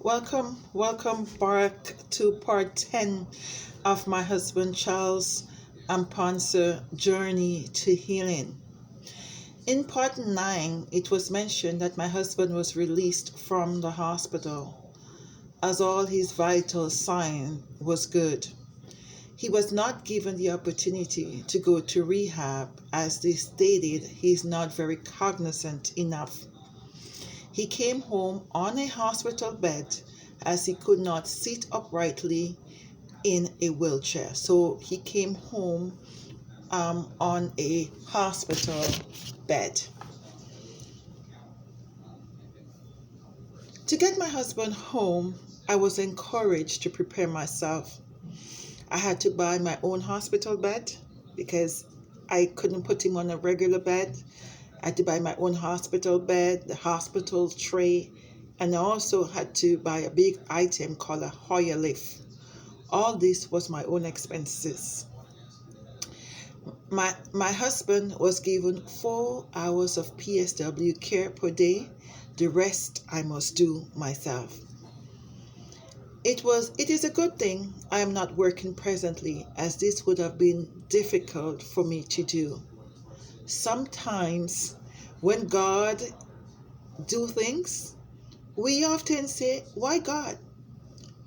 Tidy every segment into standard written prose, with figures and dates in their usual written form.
Welcome back to part 10 of my husband Charles Amponsa journey to healing. In part 9, it was mentioned that my husband was released from the hospital as all his vital sign was good. He was not given the opportunity to go to rehab as they stated he's not very cognizant enough. He came home on a hospital bed as he could not sit uprightly in a wheelchair. So he came home on a hospital bed. To get my husband home, I was encouraged to prepare myself. I had to buy my own hospital bed because I couldn't put him on a regular bed. I had to buy my own hospital bed, the hospital tray, and I also had to buy a big item called a Hoyer lift. All this was my own expenses. My husband was given 4 hours of PSW care per day. The rest I must do myself. It is a good thing I am not working presently, as this would have been difficult for me to do. Sometimes when God do things, we often say, why God?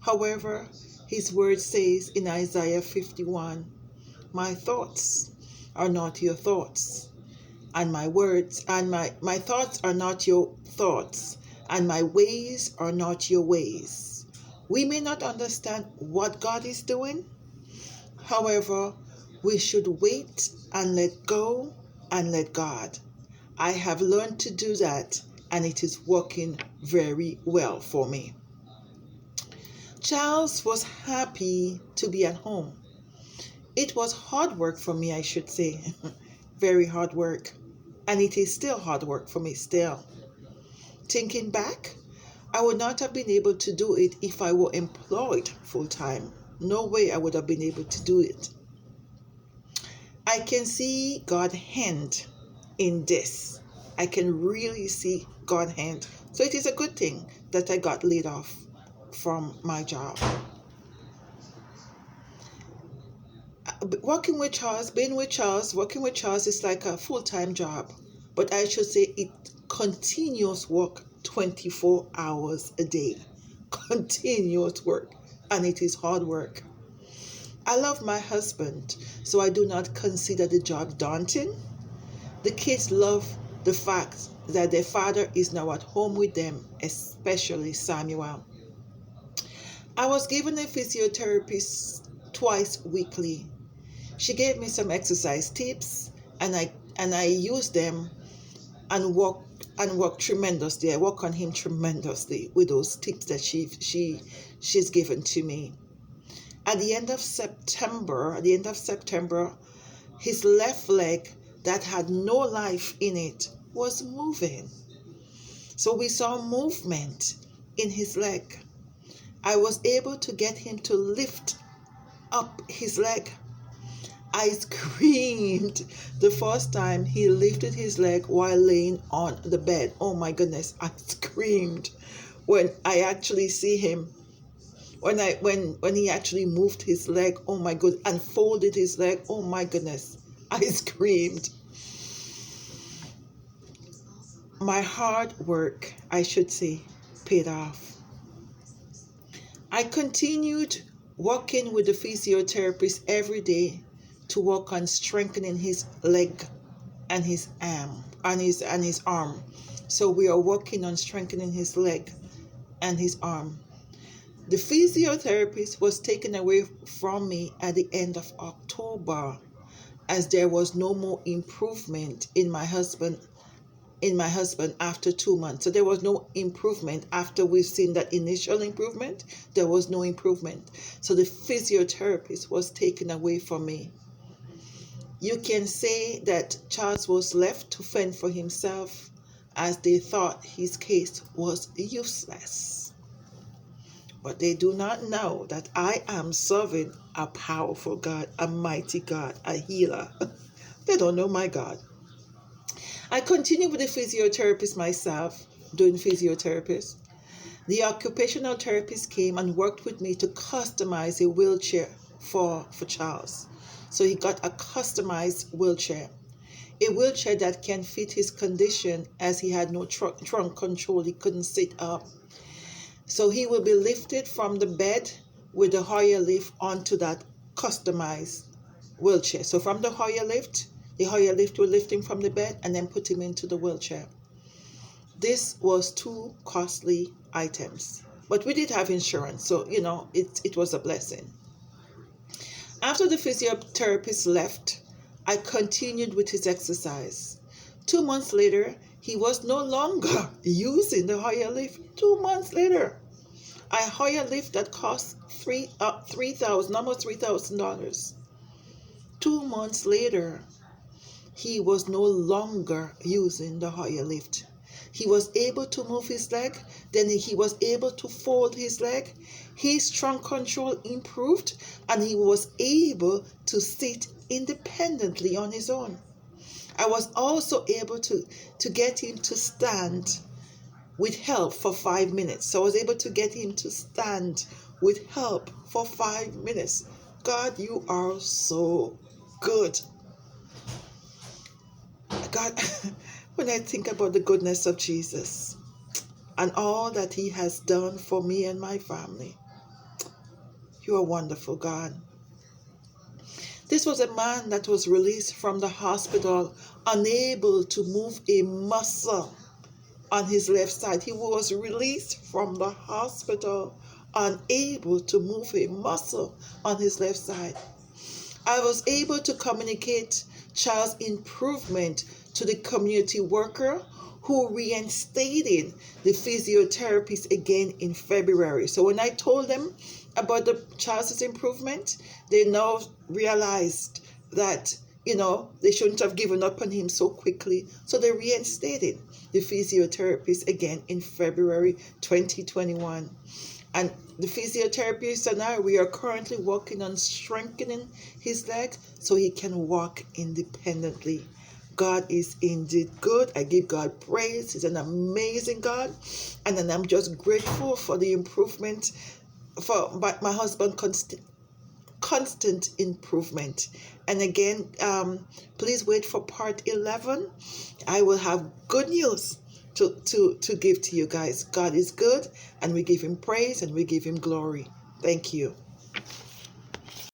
However, his word says in Isaiah 51, my thoughts are not your thoughts, and my words and my thoughts are not your thoughts, and my ways are not your ways. We may not understand what God is doing. However, we should wait and let go and let God. I have learned to do that, and it is working very well for me. Charles was happy to be at home. It was hard work for me, I should say. Very hard work. And it is still hard work for me still. Thinking back, I would not have been able to do it if I were employed full time. No way I would have been able to do it. I can see God's hand in this. I can really see God's hand. So it is a good thing that I got laid off from my job. Working with Charles is like a full-time job. But I should say it continuous work 24 hours a day. Continuous work. And it is hard work. I love my husband, so I do not consider the job daunting. The kids love the fact that their father is now at home with them, especially Samuel. I was given a physiotherapist twice weekly. She gave me some exercise tips, and I used them and work tremendously. I work on him tremendously with those tips that she's given to me. At the end of September, his left leg that had no life in it was moving. So we saw movement in his leg. I was able to get him to lift up his leg. I screamed the first time he lifted his leg while laying on the bed. Oh my goodness, I screamed when I actually see him. When he actually moved his leg, oh my goodness, and folded his leg, oh my goodness, I screamed. My hard work, I should say, paid off. I continued working with the physiotherapist every day to work on strengthening his leg and his arm and his arm. So we are working on strengthening his leg and his arm. The physiotherapist was taken away from me at the end of October, as there was no more improvement in my husband after 2 months. So there was no improvement after we've seen that initial improvement. There was no improvement. So the physiotherapist was taken away from me. You can say that Charles was left to fend for himself, as they thought his case was useless. But they do not know that I am serving a powerful God, a mighty God, a healer. They don't know my God. I continue with the physiotherapist myself, doing physiotherapist. The occupational therapist came and worked with me to customize a wheelchair for Charles. So he got a customized wheelchair, a wheelchair that can fit his condition, as he had no trunk control. He couldn't sit up. So he will be lifted from the bed with the Hoyer lift onto that customized wheelchair. So from the Hoyer lift will lift him from the bed and then put him into the wheelchair. This was two costly items, but we did have insurance, so it was a blessing. After the physiotherapist left, I continued with his exercise. 2 months later, he was no longer using the Hoyer lift. 2 months later, a Hoyer lift that cost almost $3,000. 2 months later, he was no longer using the Hoyer lift. He was able to move his leg, then he was able to fold his leg. His trunk control improved, and he was able to sit independently on his own. I was also able to get him to stand with help for 5 minutes. So I was able to get him to stand with help for 5 minutes. God, you are so good. God, when I think about the goodness of Jesus and all that he has done for me and my family, you are wonderful, God. This was a man that was released from the hospital, unable to move a muscle on his left side. He was released from the hospital, unable to move a muscle on his left side. I was able to communicate Charles' improvement to the community worker, who reinstated the physiotherapist again in February. So when I told them about Charles's improvement, they now realized that they shouldn't have given up on him so quickly. So they reinstated the physiotherapist again in February 2021. And the physiotherapist and I, we are currently working on strengthening his leg so he can walk independently. God is indeed good. I give God praise. He's an amazing God. And then I'm just grateful for the improvement, for my husband, constant improvement. And again, please wait for part 11. I will have good news to give to you guys. God is good, and we give him praise and we give him glory. Thank you.